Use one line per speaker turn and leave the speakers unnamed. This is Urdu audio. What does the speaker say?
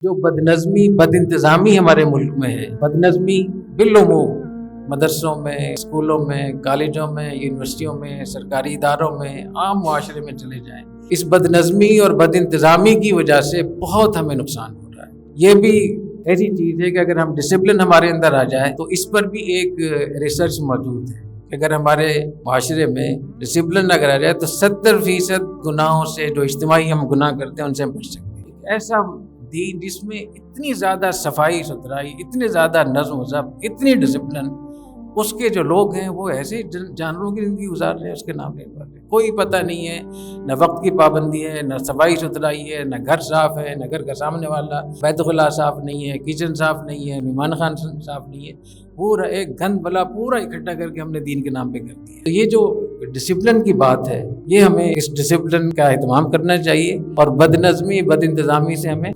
جو بدنظمی بد انتظامی ہمارے ملک میں ہے، بدنظمی بالعموم مدرسوں میں، اسکولوں میں، کالجوں میں، یونیورسٹیوں میں، سرکاری اداروں میں، عام معاشرے میں چلے جائیں، اس بدنظمی اور بد انتظامی کی وجہ سے بہت ہمیں نقصان ہو رہا ہے۔ یہ بھی ایسی چیز ہے کہ اگر ہم ڈسپلن ہمارے اندر آ جائے تو اس پر بھی ایک ریسرچ موجود ہے کہ اگر ہمارے معاشرے میں ڈسپلن اگر آ جائے تو 70% گناہوں سے جو اجتماعی ہم گناہ کرتے ہیں ان سے ہم بچ سکتے ہیں۔ ایک ایسا دین جس میں اتنی زیادہ صفائی ستھرائی، اتنے زیادہ نظم و ضبط، اتنی ڈسپلن، اس کے جو لوگ ہیں وہ ایسے جانوروں کی زندگی گزار رہے ہیں، اس کے نام لینے والے کوئی پتہ نہیں ہے، نہ وقت کی پابندی ہے، نہ صفائی ستھرائی ہے، نہ گھر صاف ہے، نہ گھر کا سامنے والا بیت الخلاء صاف نہیں ہے، کچن صاف نہیں ہے، مہمان خان صاف نہیں ہے، پورا ایک گند بلا پورا اکٹھا کر کے ہم نے دین کے نام پہ کر دیا۔ تو یہ جو ڈسپلن کی بات ہے، یہ ہمیں اس ڈسپلن کا اہتمام کرنا چاہیے اور بد نظمی بد انتظامی سے ہمیں